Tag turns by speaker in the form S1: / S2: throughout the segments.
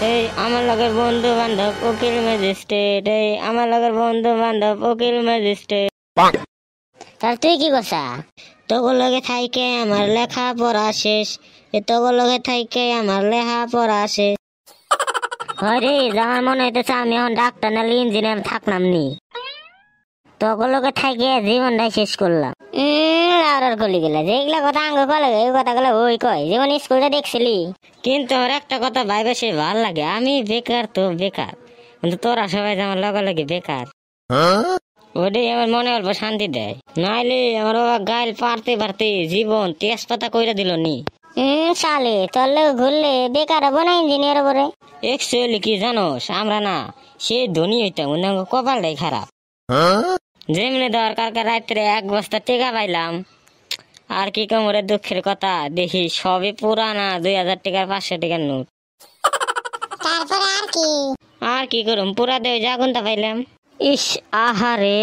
S1: এই আমার লগের বন্ধু বান্ধব উকিল ম্যাজিস্ট্রেট, এই আমার লগের বন্ধু বান্ধব উকিল ম্যাজিস্ট্রেট। তাহলে তুই কি করছা? তোর লগে থাইকে আমার লেখা পড়া শেষ, তোর লগে থাইকে আমার লেখা পড়া শেষ। হয় রে, আমার মনে হইতেছে আমি এখন ডাক্তার নাহলে ইঞ্জিনিয়ার থাকলাম নি। তোর লগে থাইকে জীবনটাই শেষ করলাম। লাউরার কলি গেলা যেগুলা কথা আঙ্গ কলে এই কথাগুলো ওই কয় যেমন স্কুলে দেখছিলি। কিন্তু আমার একটা কথা ভাইবে সে ভাল লাগে, আমি বেকার তো বেকার, কিন্তু তোরা সবাই আমার লগে লগে বেকার। ওটাই আমার মনে অল্প শান্তি দেয়, নাইলে আমার বাবা গাইল পারতে পারতে জীবন তেজপাতা কইরা দিল নি। সালে তোর লোক ঘুরলে বেকার হবো না ইঞ্জিনিয়ার হবো রে। একচুয়ালি কি জানোস, আমরা না সে ধনী হইতাম কপালটাই খারাপ। যেমনি দরকার রাত্রে 1 বস্তা টেকা পাইলাম, আর কি কমরে দুঃখের কথা দেখি সবই পুরানা 2000 টাকার 500 টাকার নোট। তারপরে আর কি করুম, পুরা দেও জাগুনটা পাইলাম। ইস আহারে,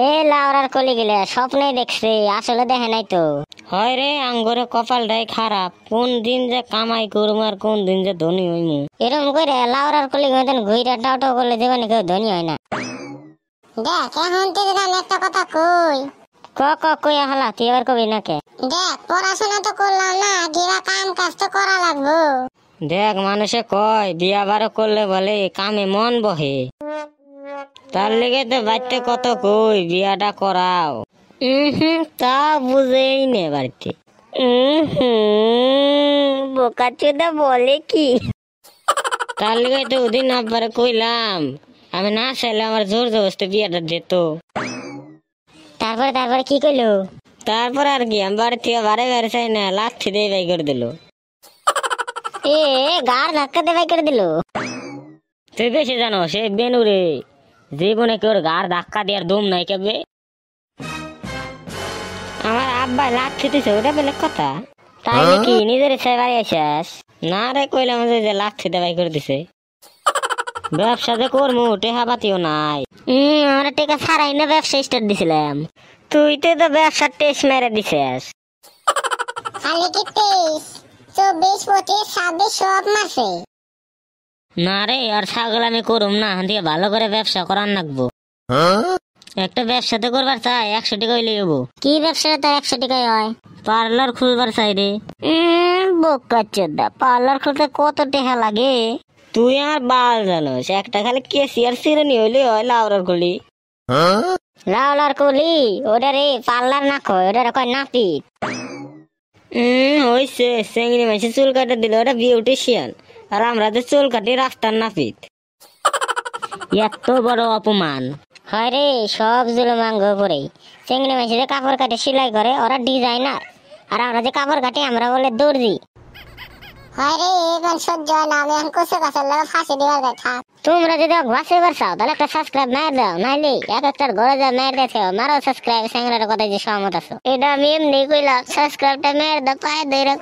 S1: এ লাউরার কলি গেলে স্বপ্নে দেখছে, আসলে দেখে নাই তো। হয় রে, আঙ্গুরে কপালটাই খারাপ, কোন দিন যে কামাই করুম আর কোন দিন যে ধনী হইমু। এরকম করে লাউরার কলি গেলে ঘুইরা টাউটাও করলে জীবনে কেউ ধনী হয় না। দেখ এখন থেকে একটা কথা কই কইয়া হালা তুই এবার কবি নাকে। দেখ পড়াশোনা তো করলাম না, গিরা কাম কাজ তো করা লাগবো। দেখ মানুষে কয় বিয়া বারো করলে বলে কামে মন বহে, তার লেগে তো বাড়িতে কত কই বিয়াটা করাও। তা বুঝেই নে বাড়িতে। বোকা চোদা বলে কি, তার লেগে তো ওদিন আব্বারে কইলাম আমি না চাইলে আমার জোর জবরদস্তি বিয়াটা দিত। তারপরে কি কইলো? তারপর আর কি, আমি বাড়ি থেকে বারে চাই না, লাথি দিয়ে বাই করে দিল। এ গাড় ধাক্কা দিয়ে বাই করে দিল। তুই বেশি জানো সে বেনুরে জীবনে কেউ গাড় ধাক্কা দেওয়ার দম নাই কেবে। আমার আব্বা লাথি দিছে ওটা বেলেগ কথা, তাই নাকি নিজের ইচ্ছায় বাড়ি আসিস? না রে, কইলাম যে লাথি দিয়ে বাই করে দিছে। ব্যবসা যে করবো টেহা পাতিও নাই। আমরা টেকা ছাড়াই না ব্যবসা স্টার্ট দিছিলাম, তুই তো ব্যবসার টেস্ট মেরে দিছিস। না রে, আর ছাগল আমি করুম না, দিয়ে ভালো করে ব্যবসা করার লাগবো। একটা ব্যবসাতে করবার চাই 100 টাকা হইলে হবো। কি ব্যবসাটা তো 100 টাকায় হয়? পার্লার খুলবার চাই রে। বোকা চোদা, পার্লার খুলতে কত টাকা লাগে? তুই আমার বাল জানোস, একটা খালি কেসিয়ার সিরানি হইলে হয় লাউরার কলি। লাউরার কলি ওটা রে পার্লার না কয়, ওটা কয় নাপিত। হইছে চেংড়ি মাসে চুল কাটে দিল ওটা বিউটিশিয়ান, আর আমরা যে চুল কাটি রাস্তার নাপিত। এত বড় অপমান হয় রে, সব জুলুমাঙ্গ করে। চেংড়ি মাসে যে কাপড় কাটে সেলাই করে ওরা ডিজাইনার, আর আমরা যে কাপড় কাটি আমরা বলে দর্জি। তোমরা যদি বাঁচিবার চাও তাহলে একটা সাবস্ক্রাইব মার দাও, নাইলে এক একটার ঘরে যা মার দেখো মারো সাবস্ক্রাইব। স্যাংরার কথা যে সহমত আছো, এটা আমি এমনি কইলাম, সাবস্ক্রাইবটা মার দাও পায়ে ধরে।